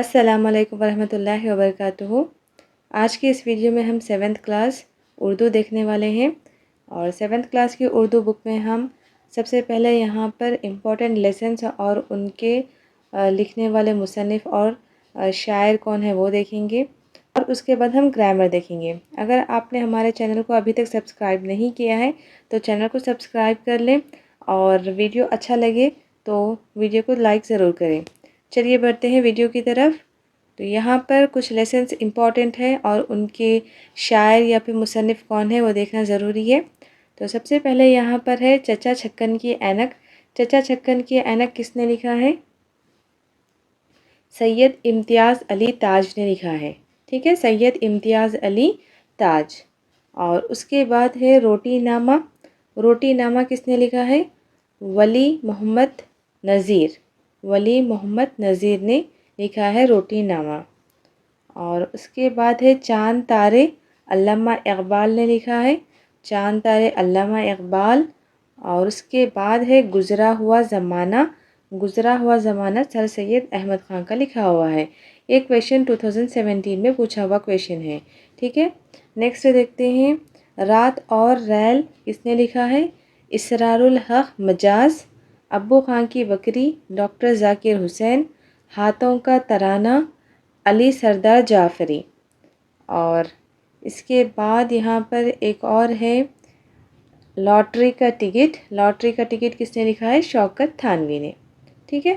السلام علیکم ورحمۃ اللہ وبرکاتہ۔ آج کی اس ویڈیو میں ہم 7th کلاس اردو دیکھنے والے ہیں، اور 7th کلاس کی اردو بک میں ہم سب سے پہلے یہاں پر امپورٹنٹ لیسنس اور ان کے لکھنے والے مصنف اور شاعر کون ہے وہ دیکھیں گے، اور اس کے بعد ہم گرامر دیکھیں گے۔ اگر آپ نے ہمارے چینل کو ابھی تک سبسکرائب نہیں کیا ہے تو چینل کو سبسکرائب کر لیں، اور ویڈیو اچھا لگے تو ویڈیو کو لائک ضرور کریں۔ چلیے بڑھتے ہیں ویڈیو کی طرف۔ تو یہاں پر کچھ لیسنس امپورٹنٹ ہیں اور ان کے شاعر یا پھر مصنف کون ہے وہ دیکھنا ضروری ہے۔ تو سب سے پہلے یہاں پر ہے چچا چھکن کی اینک۔ چچا چھکن کی اینک کس نے لکھا ہے؟ سید امتیاز علی تاج نے لکھا ہے، ٹھیک ہے، سید امتیاز علی تاج۔ اور اس کے بعد ہے روٹی نامہ۔ روٹی نامہ کس نے لکھا ہے؟ ولی محمد نذیر۔ ولی محمد نذیر نے لکھا ہے روٹی نامہ۔ اور اس کے بعد ہے چاند تارے، علامہ اقبال نے لکھا ہے، چاند تارے علامہ اقبال۔ اور اس کے بعد ہے گزرا ہوا زمانہ۔ گزرا ہوا زمانہ سر سید احمد خان کا لکھا ہوا ہے۔ ایک کویشچن 2017 میں پوچھا ہوا کویشچن ہے، ٹھیک ہے۔ نیکسٹ دیکھتے ہیں رات اور ریل کس نے لکھا ہے؟ اسرار الحق مجاز۔ ابو خان کی بکری، ڈاکٹر ذاکر حسین۔ ہاتھوں کا ترانہ، علی سردار جعفری۔ اور اس کے بعد یہاں پر ایک اور ہے لاٹری کا ٹکٹ۔ لاٹری کا ٹکٹ کس نے لکھا ہے؟ شوکت تھانوی نے، ٹھیک ہے۔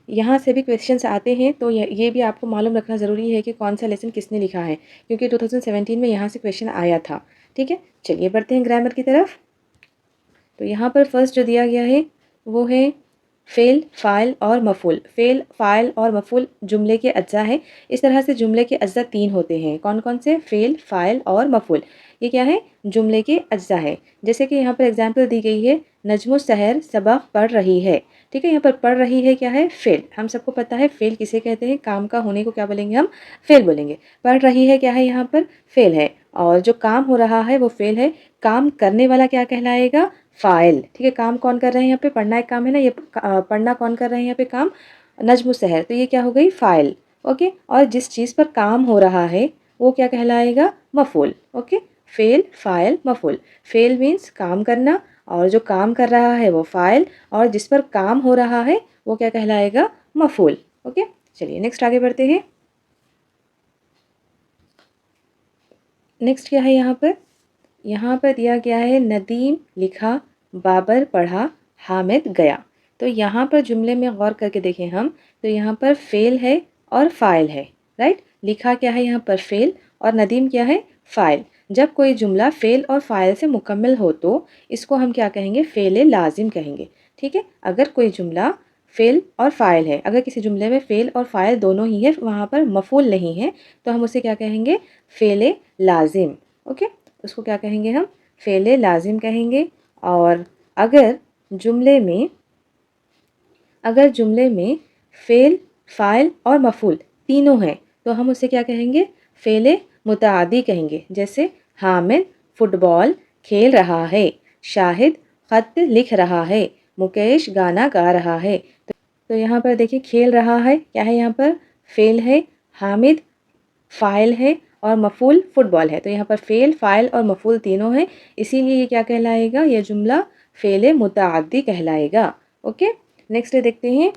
یہاں سے بھی کویشچنس آتے ہیں تو یہ بھی آپ کو معلوم رکھنا ضروری ہے کہ کون سا لیسن کس نے لکھا ہے، کیونکہ 2017 میں یہاں سے کویشچن آیا تھا، ٹھیک ہے۔ چلیے بڑھتے ہیں گرامر کی طرف۔ تو یہاں پر فرسٹ جو دیا گیا ہے وہ ہے فعل، فاعل اور مفعول۔ فعل، فاعل اور مفعول جملے کے اجزاء ہیں۔ اس طرح سے جملے کے اجزاء 3 ہوتے ہیں، کون کون سے؟ فعل، فاعل اور مفعول۔ یہ کیا ہے؟ جملے کے اجزاء ہے۔ جیسے کہ یہاں پر اگزامپل دی گئی ہے، نجم السحر سبق پڑھ رہی ہے، ٹھیک ہے۔ یہاں پر پڑھ رہی ہے کیا ہے؟ فعل۔ ہم سب کو پتہ ہے فعل کسے کہتے ہیں، کام کا ہونے کو کیا بولیں گے ہم؟ فعل بولیں گے۔ پڑھ رہی ہے کیا ہے؟ یہاں پر فعل ہے، اور جو کام ہو رہا ہے وہ فعل ہے۔ کام کرنے والا کیا کہلائے گا؟ فاعل، ٹھیک ہے۔ کام کون کر رہے ہیں یہاں پہ؟ پڑھنا ایک کام ہے نا، یہ پڑھنا کون کر رہے ہیں یہاں پہ کام؟ نجم السحر، تو یہ کیا ہو گئی؟ فاعل، اوکے۔ اور جس چیز پر کام ہو رہا ہے وہ کیا کہلائے گا؟ مفعول، اوکے۔ فعل، فاعل، مفعول۔ فعل مینس کام کرنا، اور جو کام کر رہا ہے وہ فاعل، اور جس پر کام ہو رہا ہے وہ کیا کہلائے گا؟ مفعول، اوکے۔ چلیے نیکسٹ آگے بڑھتے ہیں۔ نیکسٹ کیا ہے یہاں پر؟ یہاں پر دیا گیا ہے ندیم لکھا، بابر پڑھا، حامد گیا۔ تو یہاں پر جملے میں غور کر کے دیکھیں ہم، تو یہاں پر فعل ہے اور فاعل ہے، رائٹ۔ لکھا کیا ہے یہاں پر؟ فعل، اور ندیم کیا ہے؟ فاعل۔ جب کوئی جملہ فعل اور فاعل سے مکمل ہو تو اس کو ہم کیا کہیں گے؟ فعل لازم کہیں گے، ٹھیک ہے۔ اگر کوئی جملہ فعل اور فاعل ہے، اگر کسی جملے میں فعل اور فاعل دونوں ہی ہے، وہاں پر مفعول نہیں ہے، تو ہم اسے کیا کہیں گے؟ فعل لازم، اوکے۔ اس کو کیا کہیں گے ہم؟ فعل لازم کہیں گے۔ اور اگر جملے میں فعل، فاعل اور مفعول تینوں ہیں تو ہم اسے کیا کہیں گے؟ فعل متعدی کہیں گے۔ جیسے حامد فٹ بال کھیل رہا ہے، شاہد خط لکھ رہا ہے، مکیش گانا گا رہا ہے۔ تو یہاں پر دیکھیں کھیل رہا ہے کیا ہے؟ یہاں پر فعل ہے، حامد فاعل ہے، اور مفعول فٹ بال ہے۔ تو یہاں پر فعل، فاعل اور مفعول تینوں ہیں، اسی لیے یہ کیا کہلائے گا؟ یہ جملہ فعل متعدی کہلائے گا، اوکے۔ نیکسٹ دیکھتے ہیں۔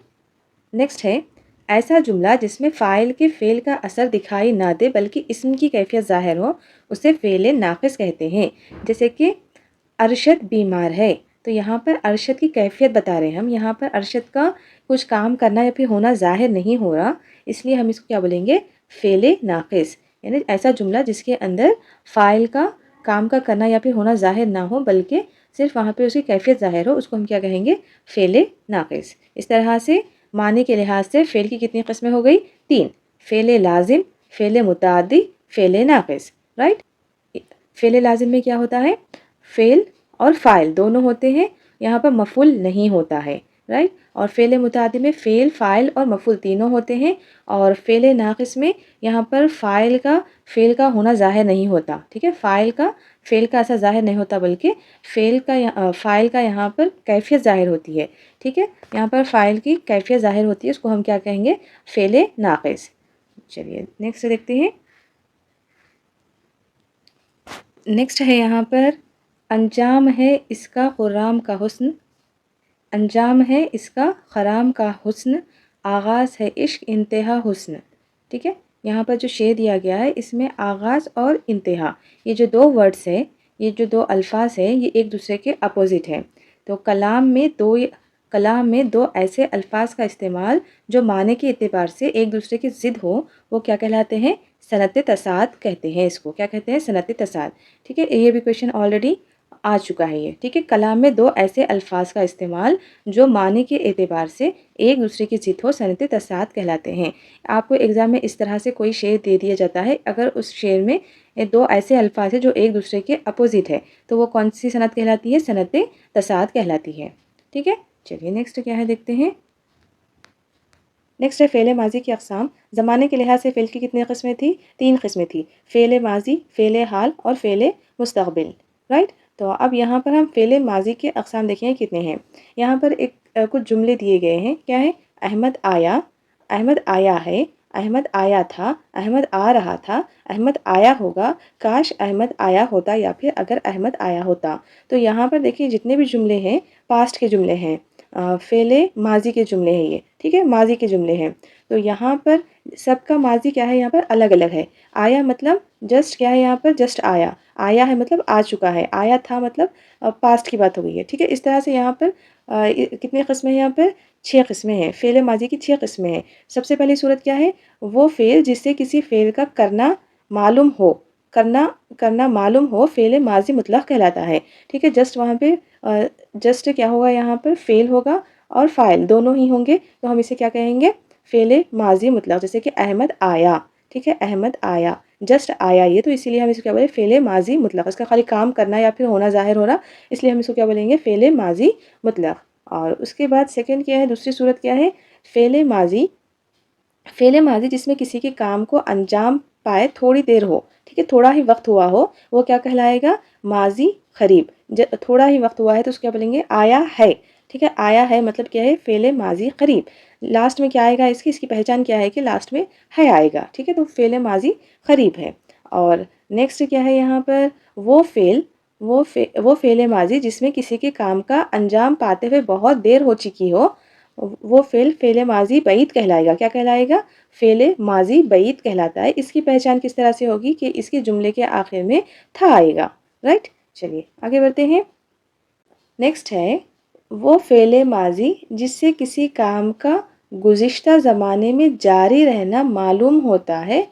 نیکسٹ ہے ایسا جملہ جس میں فاعل کے فعل کا اثر دکھائی نہ دے بلکہ اسم کی کیفیت ظاہر ہو، اسے فعل ناقص کہتے ہیں۔ جیسے کہ ارشد بیمار ہے، تو یہاں پر ارشد کی کیفیت بتا رہے ہیں ہم، یہاں پر ارشد کا کچھ کام کرنا یا پھر ہونا ظاہر نہیں ہو رہا، اس لیے ہم اس کو کیا بولیں گے؟ فعل ناقص۔ یعنی ایسا جملہ جس کے اندر فاعل کا کام کا کرنا یا پھر ہونا ظاہر نہ ہو بلکہ صرف وہاں پہ اس کی کیفیت ظاہر ہو، اس کو ہم کیا کہیں گے؟ فعل ناقص۔ اس طرح سے معنی کے لحاظ سے فعل کی کتنی قسمیں ہو گئی؟ 3، فعل لازم، فعل متعدی، فعل ناقص، رائٹ۔ فعل لازم میں کیا ہوتا ہے؟ فعل اور فاعل دونوں ہوتے ہیں، یہاں پر مفعول نہیں ہوتا ہے، رائٹ۔ اور فعل متعدی میں فعل، فاعل اور مفعول تینوں ہوتے ہیں، اور فعل ناقص میں یہاں پر فعل کا ہونا ظاہر نہیں ہوتا، ٹھیک ہے۔ فعل کا ایسا ظاہر نہیں ہوتا بلکہ فاعل کا یہاں پر کیفیت ظاہر ہوتی ہے، ٹھیک ہے۔ یہاں پر فاعل کی کیفیت ظاہر ہوتی ہے، اس کو ہم کیا کہیں گے؟ فعل ناقص، چلیے نیکسٹ دیکھتے ہیں. نیکسٹ ہے یہاں پر انجام ہے اس کا خرام کا حسن، انجام ہے اس کا خرام کا حسن، آغاز ہے عشق انتہا حسن. ٹھیک ہے، یہاں پر جو شعر دیا گیا ہے اس میں آغاز اور انتہا، یہ جو دو ورڈز ہیں، یہ جو دو الفاظ ہیں، یہ ایک دوسرے کے اپوزٹ ہیں. تو کلام میں دو ایسے الفاظ کا استعمال جو معنی کے اعتبار سے ایک دوسرے کی ضد ہو، وہ کیا کہلاتے ہیں؟ صنعت تصاعد کہتے ہیں. اس کو کیا کہتے ہیں؟ صنعت تصاعد. ٹھیک ہے، یہ بھی کویشچن آلریڈی آ چکا ہے یہ. ٹھیک ہے، کلام میں دو ایسے الفاظ کا استعمال جو معنی کے اعتبار سے ایک دوسرے کی ضد ہو، صنعت تصاعد کہلاتے ہیں. آپ کو ایگزام میں اس طرح سے کوئی شعر دے دیا جاتا ہے، اگر اس شعر میں دو ایسے الفاظ ہیں جو ایک دوسرے کے اپوزٹ ہے، تو وہ کون سی صنعت کہلاتی ہے؟ صنعت تصاعد کہلاتی ہے. ٹھیک ہے، چلیے نیکسٹ کیا ہے دیکھتے ہیں. نیکسٹ ہے فعل ماضی کی اقسام. زمانے کے لحاظ سے فعل کی کتنی قسمیں تھی؟ 3 قسمیں تھی، فعل ماضی، فعل حال اور فعل مستقبل. رائٹ، تو اب یہاں پر ہم فعل ماضی کے اقسام دیکھیں کتنے ہیں. یہاں پر کچھ جملے دیے گئے ہیں. کیا ہے؟ احمد آیا، احمد آیا ہے، احمد آیا تھا، احمد آ رہا تھا، احمد آیا ہوگا، کاش احمد آیا ہوتا، یا پھر اگر احمد آیا ہوتا. تو یہاں پر دیکھیے جتنے بھی جملے ہیں پاسٹ کے جملے ہیں، فعل ماضی کے جملے ہیں یہ. ٹھیک ہے، ماضی کے جملے ہیں. تو یہاں پر سب کا ماضی کیا ہے؟ یہاں پر الگ الگ ہے. آیا مطلب جسٹ کیا ہے؟ یہاں پر جسٹ آیا. آیا ہے مطلب آ چکا ہے. آیا تھا مطلب پاسٹ کی بات ہو گئی ہے. ٹھیک ہے، اس طرح سے یہاں پر کتنی قسمیں ہیں؟ یہاں پر 6 قسمیں ہیں. فعل ماضی کی 6 قسمیں ہیں. سب سے پہلی صورت کیا ہے؟ وہ فعل جس سے کسی فعل کا کرنا معلوم ہو، کرنا معلوم ہو، فعل ماضی مطلق کہلاتا ہے. ٹھیک ہے، جسٹ وہاں پہ جسٹ کیا ہوگا؟ یہاں پر فعل ہوگا اور فاعل دونوں ہی ہوں گے، تو ہم اسے کیا کہیں گے؟ فعل ماضی مطلق. جیسے کہ احمد آیا. ٹھیک ہے، احمد آیا، جسٹ آیا یہ، تو اسی لیے ہم اسے کیا بولیں؟ فعل ماضی مطلق. اس کا خالی کام کرنا یا پھر ہونا ظاہر ہو رہا، اس لیے ہم اس کو کیا بولیں گے؟ فعل ماضی مطلق. اور اس کے بعد سیکنڈ کیا ہے؟ دوسری صورت کیا ہے؟ فعل ماضی، فعل ماضی جس میں کسی کے کام کو انجام پائے تھوڑی دیر ہو. ٹھیک ہے، تھوڑا ہی وقت ہوا ہو، وہ کیا کہلائے گا؟ ماضی قریب. تھوڑا ہی وقت ہوا ہے تو اس کو کیا بولیں گے؟ آیا ہے. ٹھیک ہے، آیا ہے مطلب کیا ہے؟ فعل ماضی قریب. لاسٹ میں کیا آئے گا؟ اس کی پہچان کیا ہے کہ لاسٹ میں ہے آئے گا. ٹھیک ہے، تو فعل ماضی قریب ہے. اور نیکسٹ کیا ہے یہاں پر؟ وہ فعل ماضی جس میں کسی کے کام کا انجام پاتے ہوئے بہت دیر ہو چکی ہو، وہ فعل ماضی بعید کہلائے گا. کیا کہلائے گا؟ فعل ماضی بعید کہلاتا ہے. اس کی پہچان کس طرح سے ہوگی کہ اس کے جملے کے آخر میں تھا آئے گا. رائٹ، چلیے آگے بڑھتے ہیں. نیکسٹ ہے وہ فعل ماضی جس سے کسی کام کا گزشتہ زمانے میں جاری رہنا معلوم ہوتا ہے،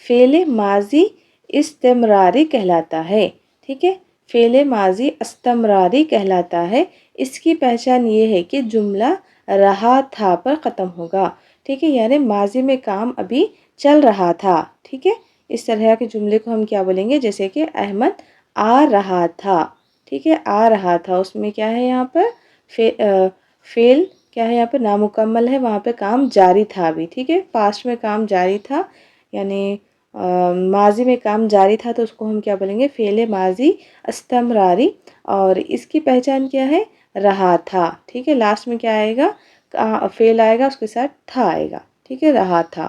فعل ماضی استمراری کہلاتا ہے. ٹھیک ہے، فعل ماضی استمراری کہلاتا ہے. اس کی پہچان یہ ہے کہ جملہ رہا تھا پر ختم ہوگا. ٹھیک ہے، یعنی ماضی میں کام ابھی چل رہا تھا. ٹھیک ہے، اس طرح کے جملے کو ہم کیا بولیں گے؟ جیسے کہ احمد آ رہا تھا. ٹھیک ہے، آ رہا تھا، اس میں کیا ہے؟ یہاں پر فعل کیا ہے؟ یہاں پر نامکمل ہے، وہاں پہ کام جاری تھا ابھی. ٹھیک ہے، پاسٹ میں کام جاری تھا، یعنی ماضی میں کام جاری تھا، تو اس کو ہم کیا بولیں گے؟ فعل ماضی استمراری. اور اس کی پہچان کیا ہے؟ رہا تھا. ٹھیک ہے، لاسٹ میں کیا آئے گا؟ فعل آئے گا، اس کے ساتھ تھا آئے گا. ٹھیک ہے، رہا تھا.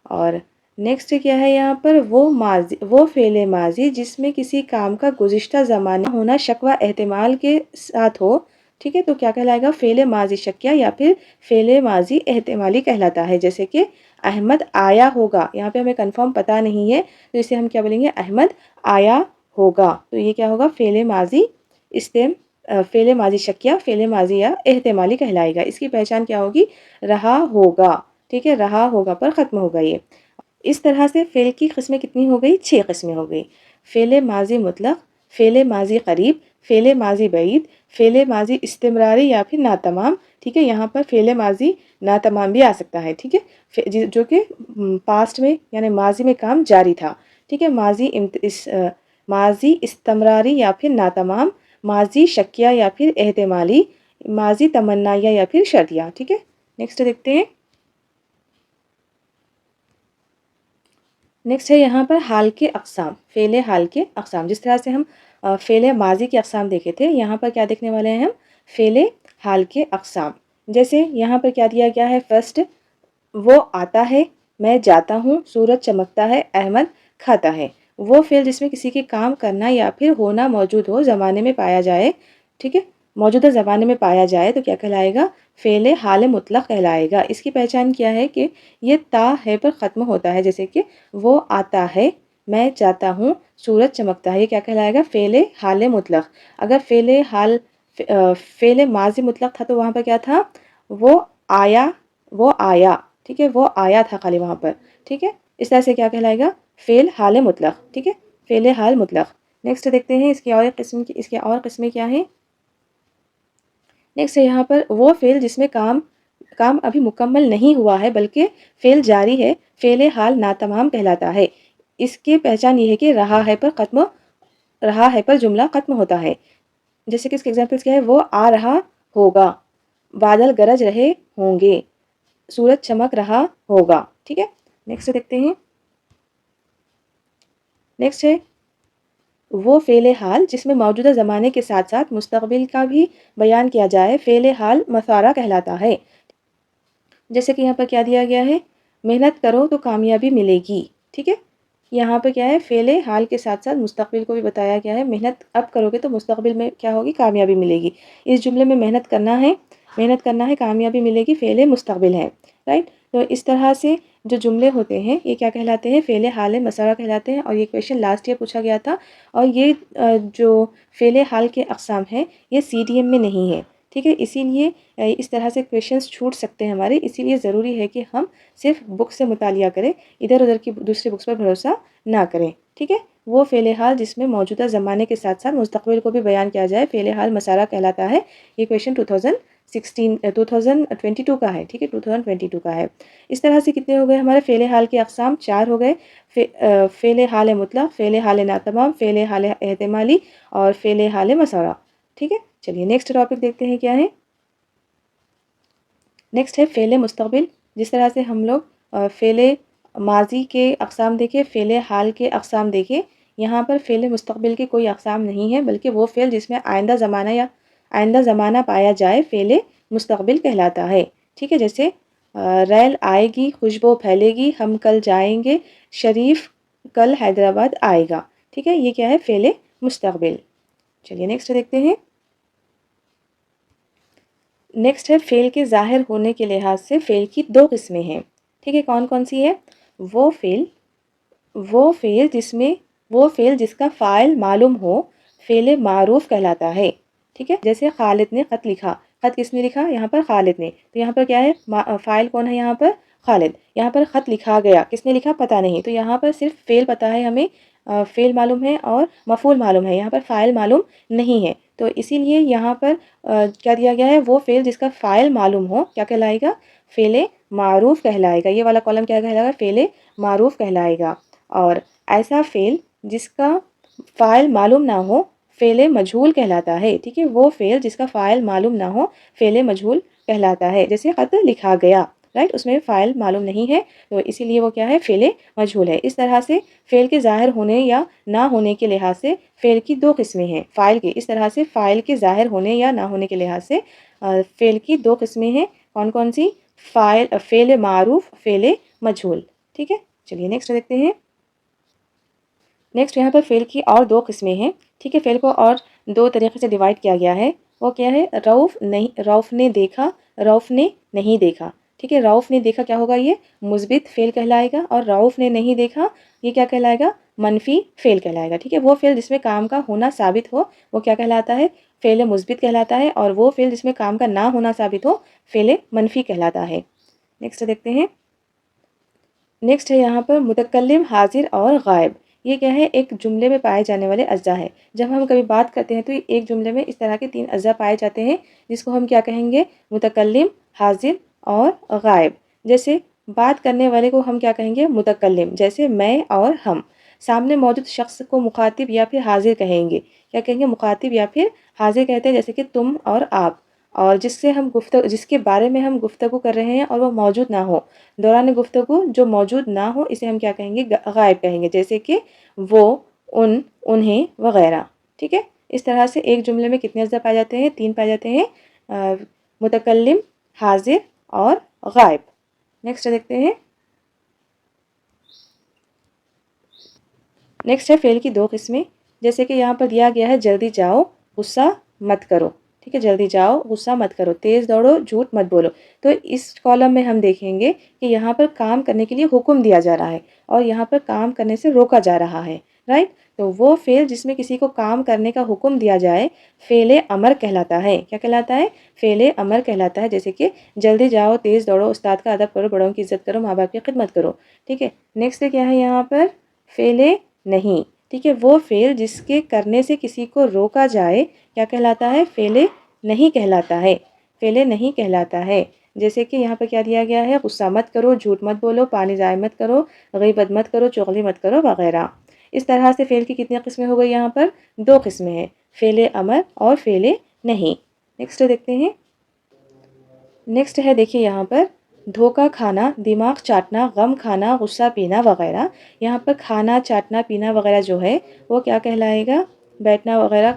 اور نیکسٹ کیا ہے یہاں پر؟ وہ فعل ماضی جس میں کسی کام کا گزشتہ زمانہ ہونا شک و احتمال کے ساتھ ہو. ٹھیک ہے، تو کیا کہلائے گا؟ فعل ماضی شکیہ یا پھر فعل ماضی احتمالی کہلاتا ہے. جیسے کہ احمد آیا ہوگا، یہاں پہ ہمیں کنفرم پتہ نہیں ہے، تو اسے ہم کیا بولیں گے؟ احمد آیا ہوگا. تو یہ کیا ہوگا؟ فعل ماضی شکیہ، فعل ماضی یا احتمالی کہلائے گا. اس کی پہچان کیا ہوگی؟ رہا ہوگا. ٹھیک ہے، رہا ہوگا پر ختم ہوگا یہ. اس طرح سے فعل کی قسمیں کتنی ہو گئی؟ 6 قسمیں ہو گئی. فعل ماضی مطلق، فعل ماضی قریب، فعل ماضی بعید، فعل ماضی استمراری یا پھر ناتمام. ٹھیک ہے، یہاں پر فعل ماضی ناتمام بھی آ سکتا ہے. ٹھیک ہے، جو کہ پاسٹ میں یعنی ماضی میں کام جاری تھا. ٹھیک ہے، ماضی استمراری یا پھر ناتمام، ماضی شکیہ یا پھر احتمالی، ماضی تمنیہ یا پھر شرطیہ. ٹھیک ہے، نیکسٹ دیکھتے ہیں. نیکسٹ ہے یہاں پر حال کے اقسام، فعل حال کے اقسام. جس طرح سے ہم فعل ماضی کے اقسام دیکھے تھے، یہاں پر کیا دیکھنے والے ہیں ہم؟ فعل حال کے اقسام. جیسے یہاں پر کیا دیا گیا ہے؟ فرسٹ وہ آتا ہے، میں جاتا ہوں، سورج چمکتا ہے، احمد کھاتا ہے۔ وہ فعل جس میں کسی کے کام کرنا یا پھر ہونا موجود ہو، زمانے میں پایا جائے، ٹھیک ہے، موجودہ زمانے میں پایا جائے تو کیا کہلائے گا؟ فعل حال مطلق کہلائے گا۔ اس کی پہچان کیا ہے کہ یہ تا ہے پر ختم ہوتا ہے، جیسے کہ وہ آتا ہے، میں جاتا ہوں، سورج چمکتا ہے، یہ کیا کہلائے گا؟ فعل حال مطلق۔ اگر فعل ماضی مطلق تھا تو وہاں پر کیا تھا؟ وہ آیا، وہ آیا، ٹھیک ہے، وہ آیا تھا خالی وہاں پر، ٹھیک ہے۔ اس طرح سے کیا کہلائے گا؟ فعل حال مطلق، ٹھیک ہے، فعل حال مطلق۔ نیکسٹ دیکھتے ہیں اس کی اور قسمیں کیا ہیں۔ نیکسٹ ہے یہاں پر وہ فعل جس میں کام ابھی مکمل نہیں ہوا ہے بلکہ فعل جاری ہے، فعل حال ناتمام کہلاتا ہے۔ اس کی پہچان یہ ہے کہ رہا ہے پر جملہ ختم ہوتا ہے۔ جیسے کہ اس کے ایگزامپلس کیا ہے؟ وہ آ رہا ہوگا، بادل گرج رہے ہوں گے، سورج چمک رہا ہوگا، ٹھیک ہے۔ نیکسٹ دیکھتے ہیں۔ نیکسٹ ہے وہ فعل حال جس میں موجودہ زمانے کے ساتھ ساتھ مستقبل کا بھی بیان کیا جائے، فعل حال مسارہ کہلاتا ہے۔ جیسے کہ یہاں پر کیا دیا گیا ہے؟ محنت کرو تو کامیابی ملے گی، ٹھیک ہے۔ یہاں پر کیا ہے؟ فعل حال کے ساتھ ساتھ مستقبل کو بھی بتایا گیا ہے، محنت اب کرو گے تو مستقبل میں کیا ہوگی؟ کامیابی ملے گی۔ اس جملے میں محنت کرنا ہے، کامیابی ملے گی، فعل مستقبل ہے، رائٹ۔ تو اس طرح سے جو جملے ہوتے ہیں یہ کیا کہلاتے ہیں؟ فعل حال مسارہ کہلاتے ہیں۔ اور یہ کویشچن لاسٹ ایئر پوچھا گیا تھا، اور یہ جو فعل حال کے اقسام ہیں یہ CDM میں نہیں ہے، ٹھیک ہے۔ اسی لیے اس طرح سے کویشچنس چھوٹ سکتے ہیں ہمارے، اسی لیے ضروری ہے کہ ہم صرف بک سے مطالعہ کریں، ادھر ادھر کی دوسری بکس پر بھروسہ نہ کریں، ٹھیک ہے۔ وہ فعل حال جس میں موجودہ زمانے کے ساتھ ساتھ مستقبل کو بھی بیان کیا جائے، فعل حال مسارہ کہلاتا ہے۔ یہ کویشچن 2022 کا ہے، ٹھیک ہے، 2022 کا ہے۔ اس طرح سے کتنے ہو گئے ہمارے فعل حال کے اقسام؟ 4 ہو گئے، فعل حال مطلق، فعل حال ناتمام، فعل حال احتمالی اور فعل حال مسارہ، ٹھیک ہے۔ چلیے نیکسٹ ٹاپک دیکھتے ہیں کیا ہے۔ نیکسٹ ہے فعل مستقبل۔ جس طرح سے ہم لوگ فعل ماضی کے اقسام دیکھے، فعل حال کے اقسام دیکھے، یہاں پر فعل مستقبل کے کوئی اقسام نہیں ہے، بلکہ وہ فعل جس میں آئندہ زمانہ پایا جائے فعل مستقبل کہلاتا ہے، ٹھیک ہے۔ جیسے ریل آئے گی، خوشبو پھیلے گی، ہم کل جائیں گے، شریف کل حیدرآباد آئے گا، ٹھیک ہے۔ یہ کیا ہے؟ فعل مستقبل۔ چلیے نیکسٹ دیکھتے ہیں۔ نیکسٹ ہے فعل کے ظاہر ہونے کے لحاظ سے فعل کی 2 قسمیں ہیں، ٹھیک ہے۔ کون کون سی ہے؟ وہ فعل جس کا فاعل معلوم ہو، فعل معروف کہلاتا ہے، ٹھیک ہے۔ جیسے خالد نے خط لکھا، خط کس نے لکھا؟ یہاں پر خالد نے، تو یہاں پر کیا ہے؟ فاعل کون ہے یہاں پر؟ خالد۔ یہاں پر خط لکھا گیا، کس نے لکھا؟ پتہ نہیں، تو یہاں پر صرف فعل پتہ ہے ہمیں، فعل معلوم ہے اور مفعول معلوم ہے، یہاں پر فاعل معلوم نہیں ہے، تو اسی لیے یہاں پر کیا دیا گیا ہے؟ وہ فعل جس کا فاعل معلوم ہو کیا کہلائے گا؟ فعل معروف کہلائے گا۔ یہ والا کالم کیا کہلائے گا؟ فعل معروف کہلائے گا۔ اور ایسا فعل جس کا فاعل معلوم نہ ہو فعل مجہول کہلاتا ہے، ٹھیک ہے۔ وہ فعل جس کا فاعل معلوم نہ ہو فعل مجہول کہلاتا ہے۔ جیسے خط لکھا گیا، رائٹ، اس میں فاعل معلوم نہیں ہے تو اسی لیے وہ کیا ہے؟ فعل مجہول ہے۔ اس طرح سے فعل کے ظاہر ہونے یا نہ ہونے کے لحاظ سے فعل کی 2 قسمیں ہیں، فاعل کی، اس طرح سے فاعل کے ظاہر ہونے یا نہ ہونے کے لحاظ سے فعل کی 2 قسمیں ہیں۔ کون کون سی؟ فعل معروف، فعل مجہول، ٹھیک ہے۔ چلیے نیکسٹ دیکھتے ہیں۔ نیکسٹ یہاں پر فعل کی اور 2 قسمیں ہیں، ٹھیک ہے۔ فعل کو اور 2 طریقے سے ڈیوائڈ کیا گیا ہے، وہ کیا ہے؟ رؤف نے دیکھا، رؤف نے نہیں دیکھا، ٹھیک ہے۔ رؤف نے دیکھا کیا ہوگا؟ یہ مثبت فعل کہلائے گا، اور رؤف نے نہیں دیکھا یہ کیا کہلائے گا؟ منفی فعل کہلائے گا، ٹھیک ہے۔ وہ فعل جس میں کام کا ہونا ثابت ہو وہ کیا کہلاتا ہے؟ فعل مثبت کہلاتا ہے، اور وہ فعل جس میں کام کا نہ ہونا ثابت ہو فعل منفی کہلاتا ہے۔ نیکسٹ دیکھتے ہیں۔ نیکسٹ ہے یہاں پر متکلم، حاضر اور غائب۔ یہ کیا ہے؟ ایک جملے میں پائے جانے والے اجزاء ہے۔ جب ہم کبھی بات کرتے ہیں تو ایک جملے میں اس طرح کے 3 اجزاء پائے جاتے ہیں جس کو ہم کیا کہیں گے؟ متکلم، حاضر اور غائب۔ جیسے بات کرنے والے کو ہم کیا کہیں گے؟ متکلم، جیسے میں اور ہم۔ سامنے موجود شخص کو مخاطب یا پھر حاضر کہیں گے، کیا کہیں گے؟ مخاطب یا پھر حاضر کہتے ہیں، جیسے کہ تم اور آپ۔ اور جس کے بارے میں ہم گفتگو کر رہے ہیں اور وہ موجود نہ ہو، دوران گفتگو جو موجود نہ ہو اسے ہم کیا کہیں گے؟ غائب کہیں گے، جیسے کہ وہ، انہیں وغیرہ، ٹھیک ہے۔ اس طرح سے ایک جملے میں کتنے اجزاء پائے جاتے ہیں؟ 3 پائے جاتے ہیں، متکلم، حاضر اور غائب۔ نیکسٹ دیکھتے ہیں۔ نیکسٹ ہے فعل کی دو قسمیں، جیسے کہ یہاں پر دیا گیا ہے جلدی جاؤ غصہ مت کرو، ٹھیک ہے، جلدی جاؤ غصہ مت کرو، تیز دوڑو جھوٹ مت بولو۔ تو اس کالم میں ہم دیکھیں گے کہ یہاں پر کام کرنے کے لیے حکم دیا جا رہا ہے اور یہاں پر کام کرنے سے روکا جا رہا ہے، رائٹ؟ تو وہ فعل جس میں کسی کو کام کرنے کا حکم دیا جائے فعل امر کہلاتا ہے۔ کیا کہلاتا ہے؟ فعل امر کہلاتا ہے، جیسے کہ جلدی جاؤ، تیز دوڑو، استاد کا ادب کرو، بڑوں کی عزت کرو، ماں باپ کی خدمت کرو، ٹھیک ہے۔ نیکسٹ کیا ہے یہاں پر؟ فعل نہیں، ٹھیک ہے، وہ فعل جس کے کرنے سے کسی کو روکا جائے کیا کہلاتا ہے؟ فعل نہیں کہلاتا ہے، فعل نہیں کہلاتا ہے۔ جیسے کہ یہاں پر کیا دیا گیا ہے؟ غصہ مت کرو، جھوٹ مت بولو، پانی ضائع مت کرو، غیبت مت کرو، چغلی مت کرو وغیرہ۔ اس طرح سے فعل کی کتنی قسمیں ہو گئی یہاں پر؟ دو قسمیں ہیں، فعل امر اور فعل نہیں۔ نیکسٹ دیکھتے ہیں، نیکسٹ ہے دیکھیے یہاں پر دھوکہ کھانا، دماغ چاٹنا، غم کھانا، غصہ پینا وغیرہ۔ یہاں پر کھانا، چاٹنا، پینا وغیرہ جو ہے وہ کیا کہلائے گا؟ بیٹھنا وغیرہ،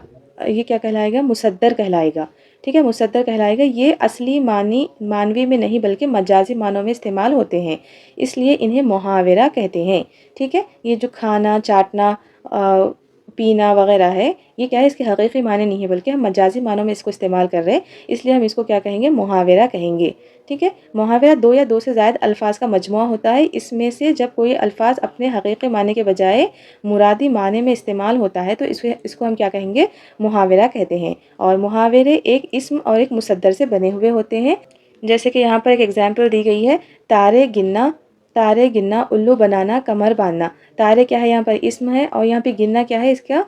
یہ کیا کہلائے گا؟ مصدر کہلائے گا، ٹھیک ہے، مصدر کہلائے گا۔ یہ اصلی معنوی میں نہیں بلکہ مجازی معنوں میں استعمال ہوتے ہیں، اس لیے انہیں محاورہ کہتے ہیں، ٹھیک ہے۔ یہ جو کھانا، چاٹنا، پینا وغیرہ ہے، یہ کیا ہے؟ اس کے حقیقی معنی نہیں ہے بلکہ ہم مجازی معنوں میں اس کو استعمال کر رہے ہیں، اس لیے ہم اس کو کیا کہیں گے؟ محاورہ کہیں گے، ٹھیک ہے۔ محاورہ دو یا دو سے زائد الفاظ کا مجموعہ ہوتا ہے، اس میں سے جب کوئی الفاظ اپنے حقیقی معنی کے بجائے مرادی معنی میں استعمال ہوتا ہے تو اس کو ہم کیا کہیں گے؟ محاورہ کہتے ہیں۔ اور محاورے ایک اسم اور ایک مصدر سے بنے ہوئے ہوتے ہیں، جیسے کہ یہاں پر ایک ایگزامپل دی گئی ہے، تارے گننا، تارے گننا، الو بنانا، کمر باندھنا۔ تارے کیا ہے؟ یہاں پر اسم ہے، اور یہاں پہ گننا کیا ہے؟ اس کا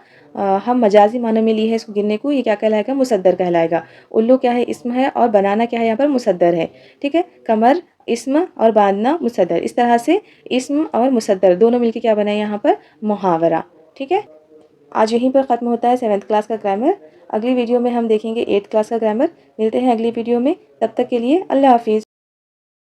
ہم مجازی معنی میں لیے ہیں اس کو، گننے کو، یہ کیا کہلائے گا؟ مصدر کہلائے گا۔ الو کیا ہے؟ اسم ہے، اور بنانا کیا ہے؟ یہاں پر مصدر ہے، ٹھیک ہے۔ کمر اسم اور باندھنا مصدر، اس طرح سے اسم اور مصدر دونوں مل کے کیا بنا ہے یہاں پر؟ محاورہ، ٹھیک ہے۔ آج یہیں پر ختم ہوتا ہے 7th کلاس کا گرامر۔ اگلی ویڈیو میں ہم دیکھیں گے 8th کلاس کا گرامر۔ ملتے ہیں اگلی ویڈیو میں، تب تک کے لیے اللہ حافظ۔